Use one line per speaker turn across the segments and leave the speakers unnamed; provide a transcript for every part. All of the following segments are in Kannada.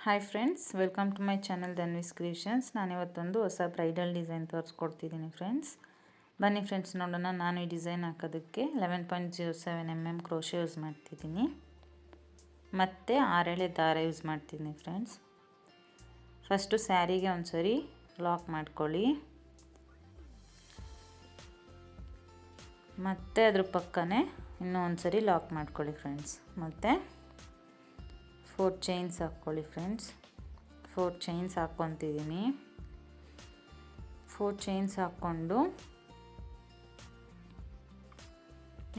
Hi friends, welcome to my channel Dhanvi's creations. ನಾನಿವತ್ತೊಂದು ಹೊಸ ಬ್ರೈಡಲ್ ಡಿಸೈನ್ ತೋರಿಸ್ಕೊಡ್ತಿದ್ದೀನಿ ಫ್ರೆಂಡ್ಸ್. ಬನ್ನಿ ಫ್ರೆಂಡ್ಸ್ ನೋಡೋಣ. ನಾನು ಈ ಡಿಸೈನ್ ಹಾಕೋದಕ್ಕೆ 11.07 mm ಕ್ರೋಶೆ ಯೂಸ್ ಮಾಡ್ತಿದ್ದೀನಿ ಮತ್ತು 6 ಎಳೆ ದಾರ ಯೂಸ್ ಮಾಡ್ತಿದ್ದೀನಿ ಫ್ರೆಂಡ್ಸ್. ಫಸ್ಟು ಸ್ಯಾರಿಗೆ ಒಂದ್ಸರಿ ಲಾಕ್ ಮಾಡ್ಕೊಳ್ಳಿ, ಮತ್ತು ಅದ್ರ ಪಕ್ಕನೇ ಇನ್ನೂ ಒಂದ್ಸರಿ ಲಾಕ್ ಮಾಡ್ಕೊಳ್ಳಿ ಫ್ರೆಂಡ್ಸ್. ಮತ್ತು 4 ಚೈನ್ಸ್ ಹಾಕ್ಕೊಳ್ಳಿ ಫ್ರೆಂಡ್ಸ್. 4 ಚೈನ್ಸ್ ಹಾಕ್ಕೊತಿದ್ದೀನಿ. 4 ಚೈನ್ಸ್ ಹಾಕ್ಕೊಂಡು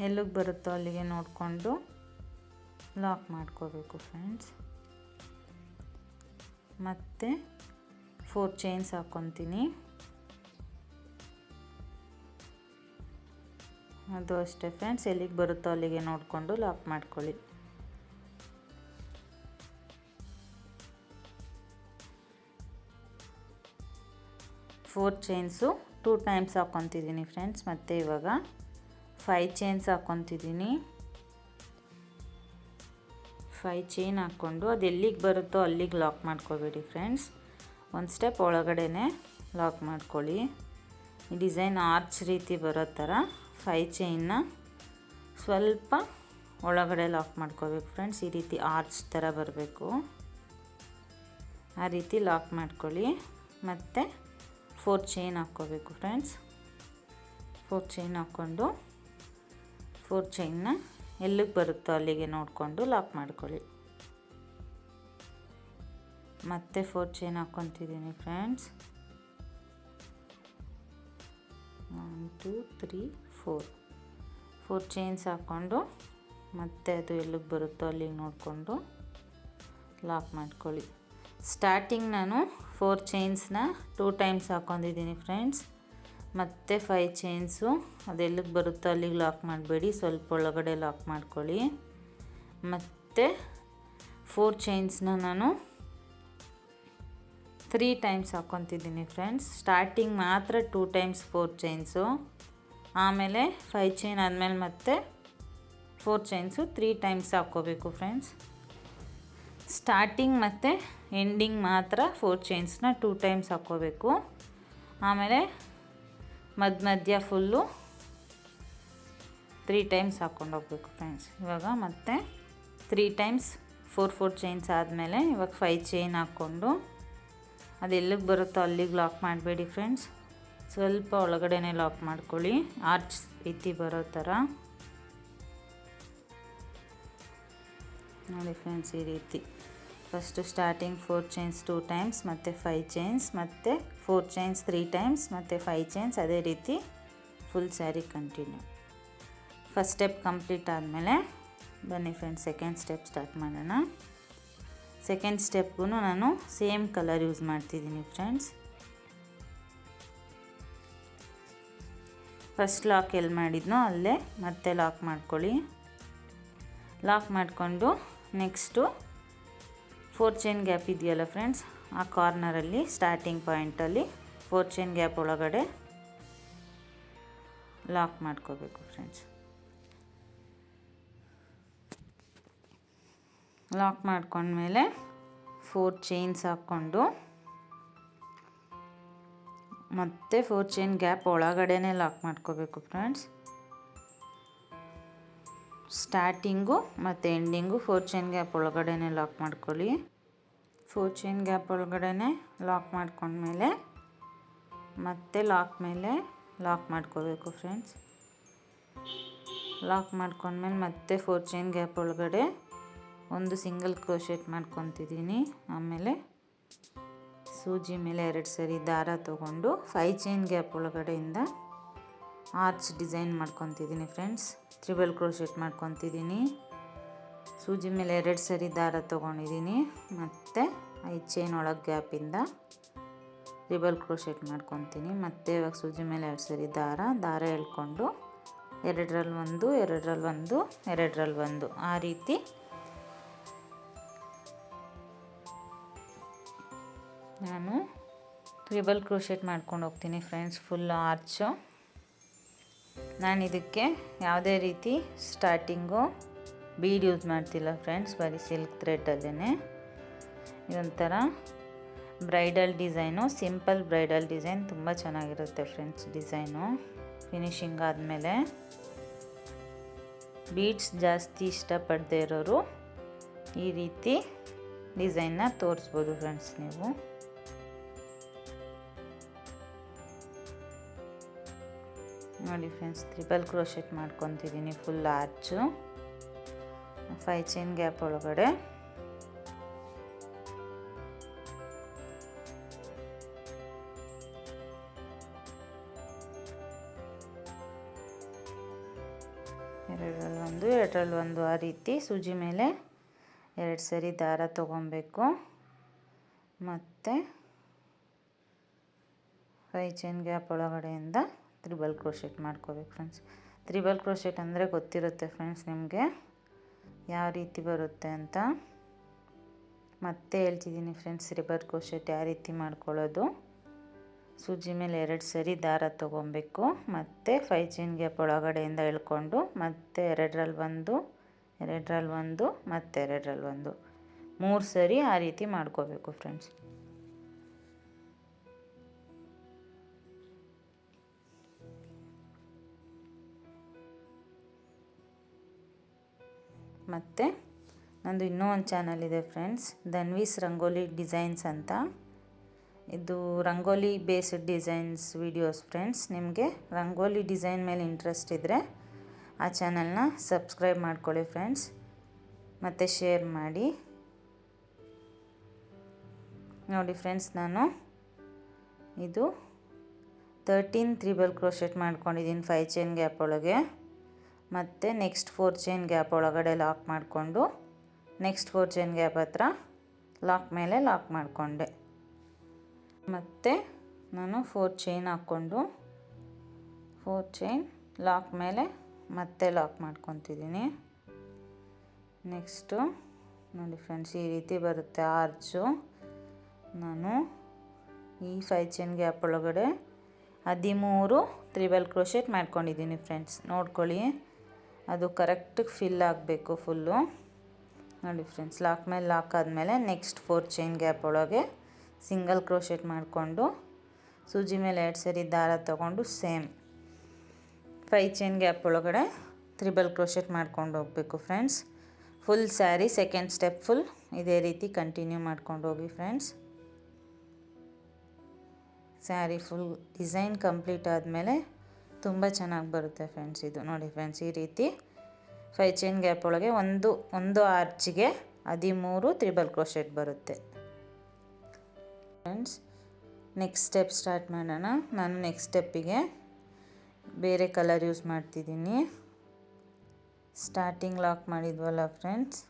ಎಲ್ಲಿಗೆ ಬರುತ್ತೋ ಅಲ್ಲಿಗೆ ನೋಡಿಕೊಂಡು ಲಾಕ್ ಮಾಡ್ಕೋಬೇಕು ಫ್ರೆಂಡ್ಸ್. ಮತ್ತು 4 ಚೈನ್ಸ್ ಹಾಕ್ಕೊತೀನಿ. ಅದು ಅಷ್ಟೇ ಫ್ರೆಂಡ್ಸ್, ಎಲ್ಲಿಗೆ ಬರುತ್ತೋ ಅಲ್ಲಿಗೆ ನೋಡಿಕೊಂಡು ಲಾಕ್ ಮಾಡ್ಕೊಳ್ಳಿ. ಫೋರ್ ಚೈನ್ಸು 2 ಟೈಮ್ಸ್ ಹಾಕ್ಕೊತಿದ್ದೀನಿ ಫ್ರೆಂಡ್ಸ್. ಮತ್ತು ಇವಾಗ 5 ಚೈನ್ಸ್ ಹಾಕ್ಕೊತಿದ್ದೀನಿ. 5 ಚೈನ್ ಹಾಕ್ಕೊಂಡು ಅದು ಎಲ್ಲಿಗೆ ಬರುತ್ತೋ ಅಲ್ಲಿಗೆ ಲಾಕ್ ಮಾಡ್ಕೋಬೇಡಿ ಫ್ರೆಂಡ್ಸ್. ಒಂದು ಸ್ಟೆಪ್ ಒಳಗಡೆನೇ ಲಾಕ್ ಮಾಡ್ಕೊಳ್ಳಿ. ಈ ಡಿಸೈನ್ ಆರ್ಚ್ ರೀತಿ ಬರೋ ಥರ 5 ಚೈನ್ನ ಸ್ವಲ್ಪ ಒಳಗಡೆ ಲಾಕ್ ಮಾಡ್ಕೋಬೇಕು ಫ್ರೆಂಡ್ಸ್. ಈ ರೀತಿ ಆರ್ಚ್ ಥರ ಬರಬೇಕು, ಆ ರೀತಿ ಲಾಕ್ ಮಾಡ್ಕೊಳ್ಳಿ. ಮತ್ತು 4 ಚೈನ್ ಹಾಕ್ಕೋಬೇಕು ಫ್ರೆಂಡ್ಸ್. 4 ಚೈನ್ ಹಾಕ್ಕೊಂಡು 4 ಚೈನ್ನ ಎಲ್ಲಿಗೆ ಬರುತ್ತೋ ಅಲ್ಲಿಗೆ ನೋಡಿಕೊಂಡು ಲಾಕ್ ಮಾಡ್ಕೊಳ್ಳಿ. ಮತ್ತೆ 4 ಚೈನ್ ಹಾಕ್ಕೊತಿದ್ದೀನಿ ಫ್ರೆಂಡ್ಸ್. 1 2 3 4 ಚೈನ್ಸ್ ಹಾಕ್ಕೊಂಡು ಮತ್ತೆ ಅದು ಎಲ್ಲಿಗೆ ಬರುತ್ತೋ ಅಲ್ಲಿಗೆ ನೋಡಿಕೊಂಡು ಲಾಕ್ ಮಾಡ್ಕೊಳ್ಳಿ. ಸ್ಟಾರ್ಟಿಂಗ್ ನಾನು 4 ಚೈನ್ಸ್ನ 2 ಟೈಮ್ಸ್ ಹಾಕ್ಕೊಂಡಿದ್ದೀನಿ ಫ್ರೆಂಡ್ಸ್. ಮತ್ತು 5 ಚೈನ್ಸು ಅದೆಲ್ಲಿಗೆ ಬರುತ್ತೋ ಅಲ್ಲಿಗೆ ಲಾಕ್ ಮಾಡಬೇಡಿ, ಸ್ವಲ್ಪ ಒಳಗಡೆ ಲಾಕ್ ಮಾಡ್ಕೊಳ್ಳಿ. ಮತ್ತು 4 ಚೈನ್ಸ್ನ ನಾನು 3 ಟೈಮ್ಸ್ ಹಾಕ್ಕೊತಿದ್ದೀನಿ ಫ್ರೆಂಡ್ಸ್. ಸ್ಟಾರ್ಟಿಂಗ್ ಮಾತ್ರ 2 ಟೈಮ್ಸ್ 4 ಚೈನ್ಸು, ಆಮೇಲೆ 5 ಚೈನ್ ಆದಮೇಲೆ ಮತ್ತೆ 4 ಚೈನ್ಸು 3 ಟೈಮ್ಸ್ ಹಾಕ್ಕೋಬೇಕು ಫ್ರೆಂಡ್ಸ್. ಸ್ಟಾರ್ಟಿಂಗ್ ಮತ್ತು ಎಂಡಿಂಗ್ ಮಾತ್ರ 4 ಚೈನ್ಸ್ನ 2 ಟೈಮ್ಸ್ ಹಾಕ್ಕೋಬೇಕು. ಆಮೇಲೆ ಮಧ್ಯ ಫುಲ್ಲು 3 ಟೈಮ್ಸ್ ಹಾಕ್ಕೊಂಡು ಹೋಗ್ಬೇಕು ಫ್ರೆಂಡ್ಸ್. ಇವಾಗ ಮತ್ತೆ 3 ಟೈಮ್ಸ್ 4 ಚೈನ್ಸ್ ಆದಮೇಲೆ ಇವಾಗ 5 ಚೈನ್ ಹಾಕ್ಕೊಂಡು ಅದು ಎಲ್ಲಿಗೆ ಬರುತ್ತೋ ಅಲ್ಲಿಗೆ ಲಾಕ್ ಮಾಡಬೇಡಿ ಫ್ರೆಂಡ್ಸ್. ಸ್ವಲ್ಪ ಒಳಗಡೆನೇ ಲಾಕ್ ಮಾಡ್ಕೊಳ್ಳಿ, ಆರ್ಚ್ ರೀತಿ ಬರೋ ಥರ ನೋಡಿ ಫ್ರೆಂಡ್ಸ್. ಈ ರೀತಿ ಫಸ್ಟು ಸ್ಟಾರ್ಟಿಂಗ್ 4 ಚೈನ್ಸ್ 2 ಟೈಮ್ಸ್, ಮತ್ತು 5 ಚೈನ್ಸ್, ಮತ್ತು 4 ಚೈನ್ಸ್ 3 ಟೈಮ್ಸ್, ಮತ್ತು 5 ಚೈನ್ಸ್, ಅದೇ ರೀತಿ full sari continue. First step complete ಆದಮೇಲೆ ಬನ್ನಿ ಫ್ರೆಂಡ್ಸ್ ಸೆಕೆಂಡ್ ಸ್ಟೆಪ್ ಸ್ಟಾರ್ಟ್ ಮಾಡೋಣ. ಸೆಕೆಂಡ್ ಸ್ಟೆಪ್ಗೂ ನಾನು ಸೇಮ್ ಕಲರ್ ಯೂಸ್ ಮಾಡ್ತಿದ್ದೀನಿ ಫ್ರೆಂಡ್ಸ್. ಫಸ್ಟ್ ಲಾಕ್ ಎಲ್ಲಿ ಮಾಡಿದ್ನೋ ಅಲ್ಲೇ ಮತ್ತೆ ಲಾಕ್ ಮಾಡ್ಕೊಳ್ಳಿ. ಲಾಕ್ ಮಾಡಿಕೊಂಡು ನೆಕ್ಸ್ಟು 4 ಚೈನ್ ಗ್ಯಾಪ್ ಇದೆಯಲ್ಲ ಫ್ರೆಂಡ್ಸ್, ಆ ಕಾರ್ನರಲ್ಲಿ ಸ್ಟಾರ್ಟಿಂಗ್ ಪಾಯಿಂಟಲ್ಲಿ 4 ಚೈನ್ ಗ್ಯಾಪ್ ಒಳಗಡೆ ಲಾಕ್ ಮಾಡ್ಕೋಬೇಕು ಫ್ರೆಂಡ್ಸ್. ಲಾಕ್ ಮಾಡ್ಕೊಂಡ್ಮೇಲೆ 4 ಚೈನ್ಸ್ ಹಾಕ್ಕೊಂಡು ಮತ್ತೆ 4 ಚೈನ್ ಗ್ಯಾಪ್ ಒಳಗಡೆನೇ ಲಾಕ್ ಮಾಡ್ಕೋಬೇಕು ಫ್ರೆಂಡ್ಸ್. ಸ್ಟಾರ್ಟಿಂಗು ಮತ್ತು ಎಂಡಿಂಗು 4 ಚೈನ್ ಗ್ಯಾಪ್ ಒಳಗಡೆನೇ ಲಾಕ್ ಮಾಡ್ಕೊಳ್ಳಿ. 4 ಚೈನ್ ಗ್ಯಾಪ್ ಒಳಗಡೆನೇ ಲಾಕ್ ಮಾಡ್ಕೊಂಡ್ಮೇಲೆ ಮತ್ತೆ ಲಾಕ್ ಮೇಲೆ ಲಾಕ್ ಮಾಡ್ಕೋಬೇಕು ಫ್ರೆಂಡ್ಸ್. ಲಾಕ್ ಮಾಡ್ಕೊಂಡ್ಮೇಲೆ ಮತ್ತೆ 4 ಚೈನ್ ಗ್ಯಾಪ್ ಒಳಗಡೆ ಒಂದು ಸಿಂಗಲ್ ಕ್ರೋಶೆಟ್ ಮಾಡ್ಕೊತಿದ್ದೀನಿ. ಆಮೇಲೆ ಸೂಜಿ ಮೇಲೆ 2 ಸರಿ ದಾರ ತೊಗೊಂಡು 5 ಚೈನ್ ಗ್ಯಾಪ್ ಒಳಗಡೆಯಿಂದ ಆರ್ಚ್ ಡಿಸೈನ್ ಮಾಡ್ಕೊತಿದ್ದೀನಿ ಫ್ರೆಂಡ್ಸ್. ಟ್ರಿಬಲ್ ಕ್ರೋಶೆಟ್ ಮಾಡ್ಕೊತಿದ್ದೀನಿ. ಸೂಜಿ ಮೇಲೆ 2 ಸರಿ ದಾರ ತೊಗೊಂಡಿದ್ದೀನಿ. ಮತ್ತು 5 ಚೈನ್ ಒಳಗೆ ಗ್ಯಾಪಿಂದ ಟ್ರಿಬಲ್ ಕ್ರೋಶೆಟ್ ಮಾಡ್ಕೊತೀನಿ. ಮತ್ತು ಇವಾಗ ಸೂಜಿ ಮೇಲೆ 2 ಸರಿ ದಾರ ಎಳ್ಕೊಂಡು 2ರಲ್ಲಿ 1 2ರಲ್ಲಿ 1 2ರಲ್ಲಿ 1 ಆ ರೀತಿ ನಾನು ಟ್ರಿಬಲ್ ಕ್ರೋಶೆಟ್ ಮಾಡ್ಕೊಂಡು ಹೋಗ್ತೀನಿ ಫ್ರೆಂಡ್ಸ್. ಫುಲ್ ಆರ್ಚು ನಾನು ಇದಕ್ಕೆ ಯಾವುದೇ ರೀತಿ ಸ್ಟಾರ್ಟಿಂಗು ಬೀಡ್ ಯೂಸ್ ಮಾಡ್ತಿಲ್ಲ ಫ್ರೆಂಡ್ಸ್, ಬರೀ ಸಿಲ್ಕ್ ಥ್ರೆಡಲ್ಲೇ ಇದೊಂಥರ bridal design, simple bridal design, ತುಂಬ ಚೆನ್ನಾಗಿರುತ್ತೆ ಫ್ರೆಂಡ್ಸ್ ಡಿಸೈನು. ಫಿನಿಶಿಂಗ್ ಆದಮೇಲೆ ಬೀಡ್ಸ್ ಜಾಸ್ತಿ ಇಷ್ಟಪಡದೇ ಇರೋರು ಈ ರೀತಿ ಡಿಸೈನ್ನ ತೋರಿಸ್ಬೋದು ಫ್ರೆಂಡ್ಸ್ ನೀವು. ನೋಡಿ ಫ್ರೆಂಡ್ಸ್, ಟ್ರಿಬಲ್ ಕ್ರೋಶೆಟ್ ಮಾಡ್ಕೊತಿದ್ದೀನಿ ಫುಲ್ ಆರ್ಚು 5 ಚೈನ್ ಗ್ಯಾಪ್ ಒಳಗಡೆ. ಎರಡರಲ್ಲಿ ಒಂದು ಆ ರೀತಿ ಸೂಜಿ ಮೇಲೆ 2 ಸರಿ ದಾರ ತಗೊಬೇಕು. ಮತ್ತು 5 ಚೈನ್ ಗ್ಯಾಪ್ ಒಳಗಡೆಯಿಂದ ತ್ರಿಬಲ್ ಕ್ರೋಶೆಟ್ ಮಾಡ್ಕೋಬೇಕು ಫ್ರೆಂಡ್ಸ್. ತ್ರಿಬಲ್ ಕ್ರೋಶೆಟ್ ಅಂದರೆ ಗೊತ್ತಿರುತ್ತೆ ಫ್ರೆಂಡ್ಸ್ ನಿಮಗೆ ಯಾವ ರೀತಿ ಬರುತ್ತೆ ಅಂತ. ಮತ್ತೆ ಹೇಳ್ತಿದ್ದೀನಿ ಫ್ರೆಂಡ್ಸ್, ತ್ರಿಬಲ್ ಕ್ರೋಶೆಟ್ ಯಾವ ರೀತಿ ಮಾಡ್ಕೊಳ್ಳೋದು. ಸೂಜಿ ಮೇಲೆ 2 ಸರಿ ದಾರ ತೊಗೊಬೇಕು. ಮತ್ತು 5 ಚೈನ್ ಗ್ಯಾಪ್ ಒಳಗಡೆಯಿಂದ ಎಳ್ಕೊಂಡು ಮತ್ತೆ 2ರಲ್ಲಿ ಒಂದು, 2ರಲ್ಲಿ ಒಂದು, ಮತ್ತೆ 2ರಲ್ಲಿ ಒಂದು, 3 ಸರಿ ಆ ರೀತಿ ಮಾಡ್ಕೋಬೇಕು ಫ್ರೆಂಡ್ಸ್. ಮತ್ತು ನಂದು ಇನ್ನೂ ಒಂದು ಚಾನಲ್ ಇದೆ ಫ್ರೆಂಡ್ಸ್, ಧನ್ವೀಸ್ ರಂಗೋಲಿ ಡಿಸೈನ್ಸ್ ಅಂತ. ಇದು rangoli based designs videos friends. ನಿಮಗೆ ರಂಗೋಲಿ ಡಿಸೈನ್ ಮೇಲೆ ಇಂಟ್ರೆಸ್ಟ್ ಇದ್ದರೆ ಆ ಚಾನಲ್ನ ಸಬ್ಸ್ಕ್ರೈಬ್ ಮಾಡ್ಕೊಳ್ಳಿ ಫ್ರೆಂಡ್ಸ್, ಮತ್ತು ಶೇರ್ ಮಾಡಿ. ನೋಡಿ ಫ್ರೆಂಡ್ಸ್, ನಾನು ಇದು 13 ತ್ರಿಬಲ್ ಕ್ರೋಶೆಟ್ ಮಾಡ್ಕೊಂಡಿದ್ದೀನಿ 5 ಚೈನ್ ಗ್ಯಾಪ್ ಒಳಗೆ. ಮತ್ತು ನೆಕ್ಸ್ಟ್ 4 ಚೈನ್ ಗ್ಯಾಪ್ ಒಳಗಡೆ ಲಾಕ್ ಮಾಡಿಕೊಂಡು ನೆಕ್ಸ್ಟ್ 4 ಚೈನ್ ಗ್ಯಾಪ್ ಹತ್ರ ಲಾಕ್ ಮೇಲೆ ಲಾಕ್ ಮಾಡಿಕೊಂಡೆ. ಮತ್ತು ನಾನು 4 ಚೈನ್ ಹಾಕ್ಕೊಂಡು 4 ಚೈನ್ ಲಾಕ್ ಮೇಲೆ ಮತ್ತೆ ಲಾಕ್ ಮಾಡ್ಕೊತಿದ್ದೀನಿ. ನೆಕ್ಸ್ಟು ನೋಡಿ ಫ್ರೆಂಡ್ಸ್, ಈ ರೀತಿ ಬರುತ್ತೆ ಆರ್ಚು. ನಾನು ಈ 5 ಚೈನ್ ಗ್ಯಾಪ್ ಒಳಗಡೆ 13 ತ್ರಿಬಲ್ ಕ್ರೋಶೆಟ್ ಮಾಡ್ಕೊಂಡಿದ್ದೀನಿ ಫ್ರೆಂಡ್ಸ್. ನೋಡ್ಕೊಳ್ಳಿ, ಅದು ಕರೆಕ್ಟಿಗೆ ಫಿಲ್ ಆಗಬೇಕು ಫುಲ್ಲು. ನೋಡಿ ಫ್ರೆಂಡ್ಸ್, ಲಾಕ್ ಮೇಲೆ ಲಾಕ್ ಆದಮೇಲೆ ನೆಕ್ಸ್ಟ್ 4 ಚೈನ್ ಗ್ಯಾಪ್ ಒಳಗೆ ಸಿಂಗಲ್ ಕ್ರೋಶೆಟ್ ಮಾಡಿಕೊಂಡು ಸೂಜಿ ಮೇಲೆ 2 ಸರಿ ದಾರ ತಗೊಂಡು ಸೇಮ್ 5 ಚೈನ್ ಗ್ಯಾಪ್ ಒಳಗಡೆ ತ್ರಿಬಲ್ ಕ್ರೋಶೆಟ್ ಮಾಡ್ಕೊಂಡು ಹೋಗಬೇಕು friends. Full sari second step full ಇದೇ ರೀತಿ ಕಂಟಿನ್ಯೂ ಮಾಡ್ಕೊಂಡು ಹೋಗಿ friends. Sari full design complete ಆದಮೇಲೆ ತುಂಬ ಚೆನ್ನಾಗಿ ಬರುತ್ತೆ ಫ್ರೆಂಡ್ಸ್ ಇದು. ನೋಡಿ ಫ್ರೆಂಡ್ಸ್, ಈ ರೀತಿ 5 ಚೈನ್ ಗ್ಯಾಪ್ ಒಳಗೆ ಒಂದು ಆರ್ಚಿಗೆ 13 ತ್ರಿಬಲ್ ಕ್ರೋಶೆಟ್ ಬರುತ್ತೆ ಫ್ರೆಂಡ್ಸ್. ನೆಕ್ಸ್ಟ್ ಸ್ಟೆಪ್ ಸ್ಟಾರ್ಟ್ ಮಾಡೋಣ. ನಾನು ನೆಕ್ಸ್ಟ್ ಸ್ಟೆಪ್ಪಿಗೆ ಬೇರೆ ಕಲರ್ ಯೂಸ್ ಮಾಡ್ತಿದ್ದೀನಿ. ಸ್ಟಾರ್ಟಿಂಗ್ ಲಾಕ್ ಮಾಡಿದ್ವಲ್ಲ ಫ್ರೆಂಡ್ಸ್,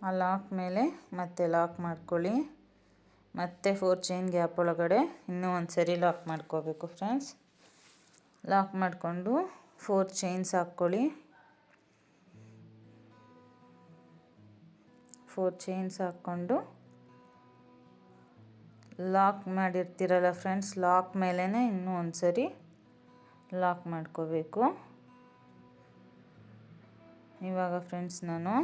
ಆ ಲಾಕ್ ಮೇಲೆ ಮತ್ತೆ ಲಾಕ್ ಮಾಡ್ಕೊಳ್ಳಿ. ಮತ್ತು 4 ಚೈನ್ ಗ್ಯಾಪ್ ಒಳಗಡೆ ಇನ್ನೂ ಒಂದು ಸರಿ ಲಾಕ್ ಮಾಡ್ಕೋಬೇಕು ಫ್ರೆಂಡ್ಸ್. ಲಾಕ್ ಮಾಡಿಕೊಂಡು 4 ಚೈನ್ಸ್ ಹಾಕ್ಕೊಳ್ಳಿ. 4 ಚೈನ್ಸ್ ಹಾಕ್ಕೊಂಡು ಲಾಕ್ ಮಾಡಿರ್ತೀರಲ್ಲ ಫ್ರೆಂಡ್ಸ್, ಲಾಕ್ ಮೇಲೇ ಇನ್ನೂ ಒಂದು ಸರಿ ಲಾಕ್ ಮಾಡ್ಕೋಬೇಕು. ಇವಾಗ ಫ್ರೆಂಡ್ಸ್ ನಾನು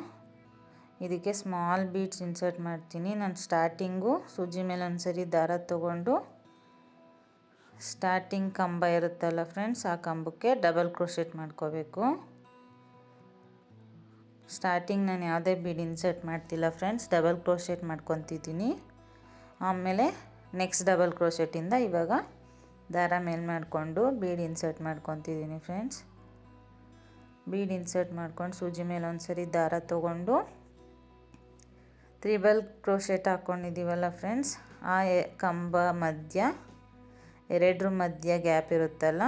ಇದಕ್ಕೆ ಸ್ಮಾಲ್ ಬೀಡ್ಸ್ ಇನ್ಸರ್ಟ್ ಮಾಡ್ತೀನಿ. ನಾನು ಸ್ಟಾರ್ಟಿಂಗು ಸೂಜಿ ಮೇಲೆ ಒಂದು ಸರಿ ದಾರ ತೊಗೊಂಡು ಸ್ಟಾರ್ಟಿಂಗ್ ಕಂಬ ಇರುತ್ತಲ್ಲ ಫ್ರೆಂಡ್ಸ್, ಆ ಕಂಬಕ್ಕೆ ಡಬಲ್ ಕ್ರೋಶೆಟ್ ಮಾಡ್ಕೋಬೇಕು. ಸ್ಟಾರ್ಟಿಂಗ್ ನಾನು ಯಾವುದೇ ಬೀಡ್ ಇನ್ಸರ್ಟ್ ಮಾಡ್ತಿಲ್ಲ ಫ್ರೆಂಡ್ಸ್, ಡಬಲ್ ಕ್ರೋಶೆಟ್ ಮಾಡ್ಕೊತಿದ್ದೀನಿ. ಆಮೇಲೆ ನೆಕ್ಸ್ಟ್ ಡಬಲ್ ಕ್ರೋಶೆಟಿಂದ ಇವಾಗ ದಾರ ಮೇಲೆ ಮಾಡಿಕೊಂಡು ಬೀಡ್ ಇನ್ಸರ್ಟ್ ಮಾಡ್ಕೊತಿದ್ದೀನಿ ಫ್ರೆಂಡ್ಸ್. ಬೀಡ್ ಇನ್ಸರ್ಟ್ ಮಾಡ್ಕೊಂಡು ಸೂಜಿ ಮೇಲೆ ಒಂದು ಸರಿ ದಾರ ತೊಗೊಂಡು ತ್ರಿಬಲ್ ಕ್ರೋಶೆಟ್ ಹಾಕ್ಕೊಂಡಿದ್ದೀವಲ್ಲ ಫ್ರೆಂಡ್ಸ್, ಆ ಕಂಬ ಮಧ್ಯ 2 ಮಧ್ಯ ಗ್ಯಾಪ್ ಇರುತ್ತಲ್ಲ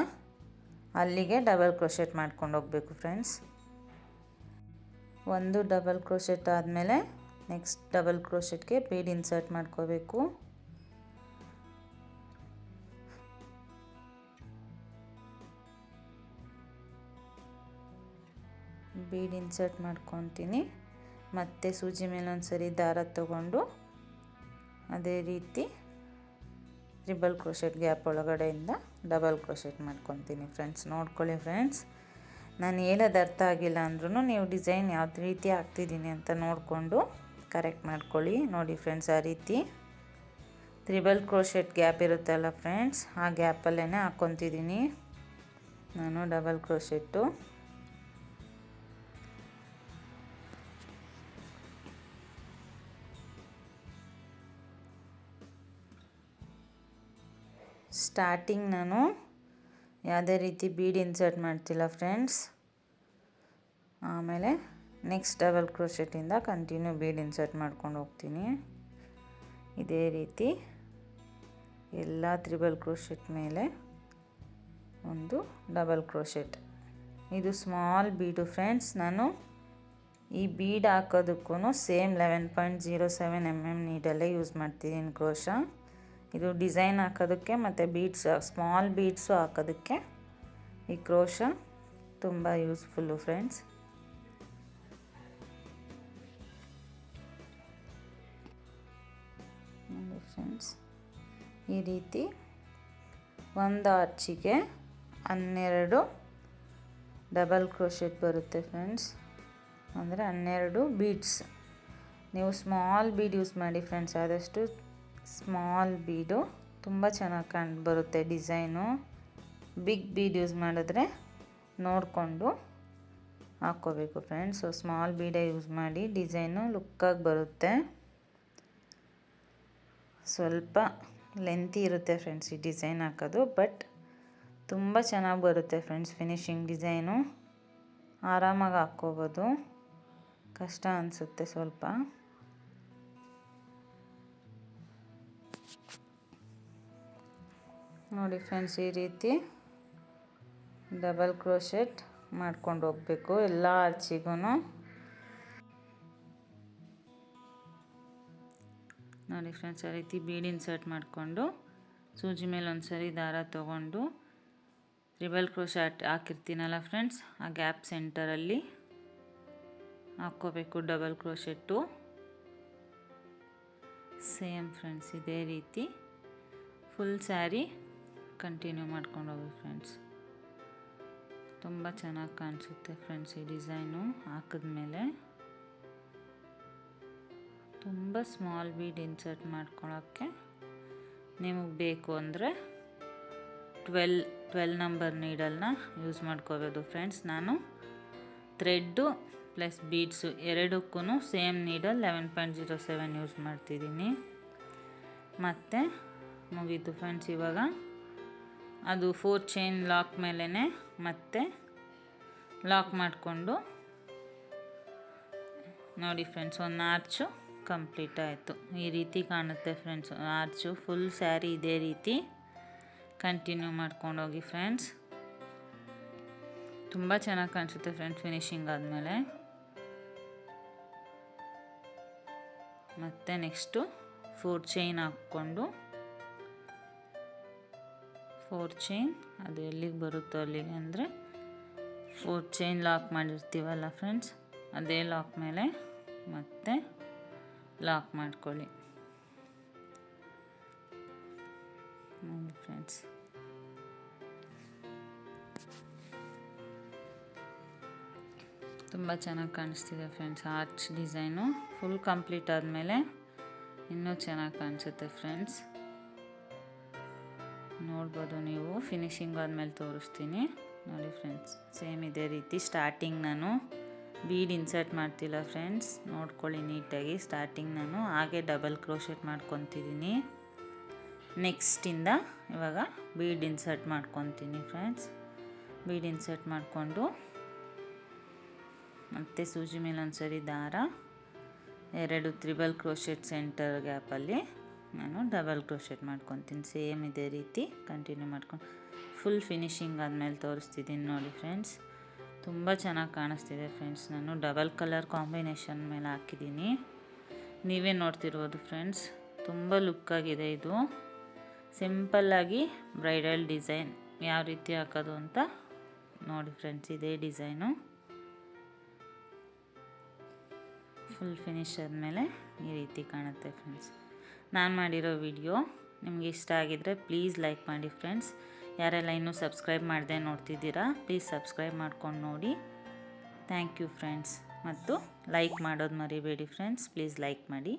ಅಲ್ಲಿಗೆ ಡಬಲ್ ಕ್ರೋಶೆಟ್ ಮಾಡ್ಕೊಂಡು ಹೋಗಬೇಕು ಫ್ರೆಂಡ್ಸ್. ಒಂದು ಡಬಲ್ ಕ್ರೋಶೆಟ್ ಆದಮೇಲೆ ನೆಕ್ಸ್ಟ್ ಡಬಲ್ ಕ್ರೋಶೆಟ್ಗೆ ಬೀಡ್ ಇನ್ಸರ್ಟ್ ಮಾಡ್ಕೋಬೇಕು. ಬೀಡ್ ಇನ್ಸರ್ಟ್ ಮಾಡ್ಕೊತೀನಿ. ಮತ್ತು ಸೂಜಿ ಮೇಲೆ ಒಂದು ಸರಿ ದಾರ ತಗೊಂಡು ಅದೇ ರೀತಿ ಟ್ರಿಬಲ್ ಕ್ರೋಶೆಟ್ ಗ್ಯಾಪ್ ಒಳಗಡೆಯಿಂದ ಡಬಲ್ ಕ್ರೋಶೆಟ್ ಮಾಡ್ಕೊತೀನಿ ಫ್ರೆಂಡ್ಸ್. ನೋಡ್ಕೊಳ್ಳಿ ಫ್ರೆಂಡ್ಸ್, ನಾನು ಹೇಳೋದು ಅರ್ಥ ಆಗಿಲ್ಲ ಅಂದ್ರೂ ನೀವು ಡಿಸೈನ್ ಯಾವ ರೀತಿ ಹಾಕ್ತಿದ್ದೀನಿ ಅಂತ ನೋಡಿಕೊಂಡು ಕರೆಕ್ಟ್ ಮಾಡ್ಕೊಳ್ಳಿ. ನೋಡಿ ಫ್ರೆಂಡ್ಸ್, ಆ ರೀತಿ ತ್ರಿಬಲ್ ಕ್ರೋಶೆಟ್ ಗ್ಯಾಪ್ ಇರುತ್ತಲ್ಲ ಫ್ರೆಂಡ್ಸ್, ಆ ಗ್ಯಾಪಲ್ಲೇ ಹಾಕ್ಕೊತಿದ್ದೀನಿ ನಾನು ಡಬಲ್ ಕ್ರೋಶೆಟ್ಟು. ಸ್ಟಾರ್ಟಿಂಗ್ ನಾನು ಯಾವುದೇ ರೀತಿ ಬೀಡ್ ಇನ್ಸರ್ಟ್ ಮಾಡ್ತಿಲ್ಲ ಫ್ರೆಂಡ್ಸ್. ಆಮೇಲೆ ನೆಕ್ಸ್ಟ್ ಡಬಲ್ ಕ್ರೋಶೆಟಿಂದ ಕಂಟಿನ್ಯೂ ಬೀಡ್ ಇನ್ಸರ್ಟ್ ಮಾಡ್ಕೊಂಡು ಹೋಗ್ತೀನಿ. ಇದೇ ರೀತಿ ಎಲ್ಲ ತ್ರಿಬಲ್ ಕ್ರೋಶೆಟ್ ಮೇಲೆ ಒಂದು ಡಬಲ್ ಕ್ರೋಶೆಟ್. ಇದು ಸ್ಮಾಲ್ ಬೀಡು ಫ್ರೆಂಡ್ಸ್. ನಾನು ಈ ಬೀಡ್ ಹಾಕೋದಕ್ಕೂ ಸೇಮ್ 11.07 mm ನೀಡಲ್ಲೇ ಯೂಸ್ ಮಾಡ್ತಿದ್ದೀನಿ ಕ್ರೋಶ. ಇದು ಡಿಸೈನ್ ಹಾಕೋದಕ್ಕೆ ಮತ್ತು ಬೀಡ್ಸ್, ಸ್ಮಾಲ್ ಬೀಡ್ಸು ಹಾಕೋದಕ್ಕೆ ಈ ಕ್ರೋಶ ತುಂಬ ಯೂಸ್ಫುಲ್ಲು ಫ್ರೆಂಡ್ಸ್. ನೋಡಿ ಫ್ರೆಂಡ್ಸ್, ಈ ರೀತಿ ಒಂದು ಆರ್ಚಿಗೆ 12 ಡಬಲ್ ಕ್ರೋಶೆಟ್ ಬರುತ್ತೆ ಫ್ರೆಂಡ್ಸ್, ಅಂದರೆ 12 ಬೀಡ್ಸ್. ನೀವು ಸ್ಮಾಲ್ ಬೀಡ್ ಯೂಸ್ ಮಾಡಿ ಫ್ರೆಂಡ್ಸ್, ಆದಷ್ಟು ಸ್ಮಾಲ್ ಬೀಡು ತುಂಬ ಚೆನ್ನಾಗಿ ಬರುತ್ತೆ ಡಿಸೈನು. ಬಿಗ್ ಬೀಡ್ ಯೂಸ್ ಮಾಡಿದ್ರೆ ನೋಡಿಕೊಂಡು ಹಾಕ್ಕೋಬೇಕು ಫ್ರೆಂಡ್ಸ್. ಸೊ ಸ್ಮಾಲ್ ಬೀಡೇ ಯೂಸ್ ಮಾಡಿ, ಡಿಸೈನು ಲುಕ್ಕಾಗಿ ಬರುತ್ತೆ. ಸ್ವಲ್ಪ ಲೆಂತಿ ಇರುತ್ತೆ ಫ್ರೆಂಡ್ಸ್ ಈ ಡಿಸೈನ್ ಹಾಕೋದು, ಬಟ್ ತುಂಬ ಚೆನ್ನಾಗಿ ಬರುತ್ತೆ ಫ್ರೆಂಡ್ಸ್. ಫಿನಿಶಿಂಗ್ ಡಿಸೈನು ಆರಾಮಾಗಿ ಹಾಕ್ಕೋಬೋದು, ಕಷ್ಟ ಅನಿಸುತ್ತೆ ಸ್ವಲ್ಪ. ನೋಡಿ ಫ್ರೆಂಡ್ಸ್, ಈ ರೀತಿ ಡಬಲ್ ಕ್ರೋಶೆಟ್ ಮಾಡ್ಕೊಂಡು ಹೋಗಬೇಕು ಎಲ್ಲ ಆರ್ಚಿಗೂ. ನೋಡಿ ಫ್ರೆಂಡ್ಸ್, ಆ ರೀತಿ ಬೀಡ್ ಇನ್ಸರ್ಟ್ ಮಾಡಿಕೊಂಡು ಸೂಜಿ ಮೇಲೆ ಒಂದು ಸರಿ ದಾರ ತೊಗೊಂಡು ತ್ರಿಬಲ್ ಕ್ರೋಶೆಟ್ ಹಾಕಿರ್ತೀನಲ್ಲ ಫ್ರೆಂಡ್ಸ್, ಆ ಗ್ಯಾಪ್ ಸೆಂಟರಲ್ಲಿ ಹಾಕ್ಕೋಬೇಕು ಡಬಲ್ ಕ್ರೋಶೆಟ್ಟು. ಸೇಮ್ ಫ್ರೆಂಡ್ಸ್ ಇದೇ ರೀತಿ ಫುಲ್ ಸ್ಯಾರಿ ಕಂಟಿನ್ಯೂ ಮಾಡ್ಕೊಂಡು ಹೋಗಿ ಫ್ರೆಂಡ್ಸ್. ತುಂಬ ಚೆನ್ನಾಗಿ ಕಾಣಿಸುತ್ತೆ ಫ್ರೆಂಡ್ಸ್ ಈ ಡಿಸೈನು ಹಾಕಿದ್ಮೇಲೆ. ತುಂಬ ಸ್ಮಾಲ್ ಬೀಡ್ ಇನ್ಸರ್ಟ್ ಮಾಡ್ಕೊಳ್ಳೋಕ್ಕೆ ನಿಮಗೆ ಬೇಕು ಅಂದರೆ 12 ನಂಬರ್ ನೀಡಲ್ನ ಯೂಸ್ ಮಾಡ್ಕೋಬೋದು ಫ್ರೆಂಡ್ಸ್. ನಾನು ಥ್ರೆಡ್ಡು ಪ್ಲಸ್ ಬೀಡ್ಸು ಎರಡಕ್ಕೂ ಸೇಮ್ ನೀಡಲ್ 11.07 ಯೂಸ್ ಮಾಡ್ತಿದ್ದೀನಿ. ಮತ್ತು ಮುಗೀತು ಫ್ರೆಂಡ್ಸ್. ಇವಾಗ ಅದು 4 ಚೈನ್ ಲಾಕ್ ಮೇಲೇ ಮತ್ತೆ ಲಾಕ್ ಮಾಡಿಕೊಂಡು ನೋಡಿ ಫ್ರೆಂಡ್ಸ್, ಒಂದು ಆರ್ಚು ಕಂಪ್ಲೀಟ್ ಆಯಿತು. ಈ ರೀತಿ ಕಾಣುತ್ತೆ ಫ್ರೆಂಡ್ಸ್ ಆರ್ಚು. ಫುಲ್ ಸ್ಯಾರಿ ಇದೇ ರೀತಿ ಕಂಟಿನ್ಯೂ ಮಾಡ್ಕೊಂಡು ಹೋಗಿ ಫ್ರೆಂಡ್ಸ್. ತುಂಬ ಚೆನ್ನಾಗಿ ಕಾಣಿಸುತ್ತೆ ಫ್ರೆಂಡ್ಸ್ ಫಿನಿಶಿಂಗ್ ಆದಮೇಲೆ. ಮತ್ತು ನೆಕ್ಸ್ಟು 4 ಚೈನ್ ಹಾಕ್ಕೊಂಡು 4 ಚೈನ್ ಅದು ಎಲ್ಲಿಗೆ ಬರುತ್ತೋ ಅಲ್ಲಿಗೆ, ಅಂದರೆ 4 ಚೈನ್ ಲಾಕ್ ಮಾಡಿರ್ತೀವಲ್ಲ ಫ್ರೆಂಡ್ಸ್, ಅದೇ ಲಾಕ್ ಮೇಲೆ ಮತ್ತೆ ಲಾಕ್ ಮಾಡ್ಕೊಳ್ಳಿ ನೋಡಿ ಫ್ರೆಂಡ್ಸ್. ತುಂಬ ಚೆನ್ನಾಗಿ ಕಾಣಿಸ್ತಿದೆ friends arch design. Full complete ಆದಮೇಲೆ ಇನ್ನೂ ಚೆನ್ನಾಗಿ ಕಾಣಿಸುತ್ತೆ ಫ್ರೆಂಡ್ಸ್. ನೋಡ್ಬೋದು ನೀವು. ಫಿನಿಶಿಂಗ್ ಆದಮೇಲೆ ತೋರಿಸ್ತೀನಿ ನೋಡಿ ಫ್ರೆಂಡ್ಸ್. ಸೇಮ್ ಇದೇ ರೀತಿ ಸ್ಟಾರ್ಟಿಂಗ್ ನಾನು ಬೀಡ್ ಇನ್ಸರ್ಟ್ ಮಾಡ್ತಿಲ್ಲ ಫ್ರೆಂಡ್ಸ್, ನೋಡ್ಕೊಳ್ಳಿ ನೀಟಾಗಿ. ಸ್ಟಾರ್ಟಿಂಗ್ ನಾನು ಹಾಗೆ ಡಬಲ್ ಕ್ರೋಶೆಟ್ ಮಾಡ್ಕೊತಿದ್ದೀನಿ. ನೆಕ್ಸ್ಟಿಂದ ಇವಾಗ ಬೀಡ್ ಇನ್ಸರ್ಟ್ ಮಾಡ್ಕೊತೀನಿ ಫ್ರೆಂಡ್ಸ್. ಬೀಡ್ ಇನ್ಸರ್ಟ್ ಮಾಡಿಕೊಂಡು ಮತ್ತು ಸೂಜಿ ಮೇಲೆ ಒಂದ್ಸರಿ ದಾರ, 2 ತ್ರಿಬಲ್ ಕ್ರೋಶೆಟ್ ಸೆಂಟರ್ ಗ್ಯಾಪಲ್ಲಿ ನಾನು ಡಬಲ್ ಕ್ರೋಶೆಟ್ ಮಾಡ್ಕೊತೀನಿ. ಸೇಮ್ ಇದೇ ರೀತಿ ಕಂಟಿನ್ಯೂ ಮಾಡ್ಕೊಂಡು ಫುಲ್ ಫಿನಿಶಿಂಗ್ ಆದಮೇಲೆ ತೋರಿಸ್ತಿದ್ದೀನಿ ನೋಡಿ ಫ್ರೆಂಡ್ಸ್. ತುಂಬ ಚೆನ್ನಾಗಿ ಕಾಣಿಸ್ತಿದೆ ಫ್ರೆಂಡ್ಸ್. ನಾನು ಡಬಲ್ ಕಲರ್ ಕಾಂಬಿನೇಷನ್ ಮೇಲೆ ಹಾಕಿದ್ದೀನಿ, ನೀವೇ ನೋಡ್ತಿರ್ಬೋದು ಫ್ರೆಂಡ್ಸ್. ತುಂಬ ಲುಕ್ಕಾಗಿದೆ ಇದು. ಸಿಂಪಲ್ಲಾಗಿ ಬ್ರೈಡಲ್ ಡಿಸೈನ್ ಯಾವ ರೀತಿ ಹಾಕೋದು ಅಂತ ನೋಡಿ ಫ್ರೆಂಡ್ಸ್. ಇದೇ ಡಿಸೈನು ಫುಲ್ ಫಿನಿಶ್ ಆದಮೇಲೆ ಈ ರೀತಿ ಕಾಣುತ್ತೆ ಫ್ರೆಂಡ್ಸ್. ನಾನು ಮಾಡಿರೋ ವಿಡಿಯೋ ನಿಮಗೆ ಇಷ್ಟ ಆಗಿದ್ದರೆ ಪ್ಲೀಸ್ ಲೈಕ್ ಮಾಡಿ ಫ್ರೆಂಡ್ಸ್. ಯಾರೆಲ್ಲ ಇನ್ನೂ ಸಬ್ಸ್ಕ್ರೈಬ್ ಮಾಡದೆ ನೋಡ್ತಿದ್ದೀರಾ ಪ್ಲೀಸ್ ಸಬ್ಸ್ಕ್ರೈಬ್ ಮಾಡ್ಕೊಂಡು ನೋಡಿ. Thank you friends. ಮತ್ತು ಲೈಕ್ ಮಾಡೋದು ಮರಿಬೇಡಿ ಫ್ರೆಂಡ್ಸ್, ಪ್ಲೀಸ್ ಲೈಕ್ ಮಾಡಿ.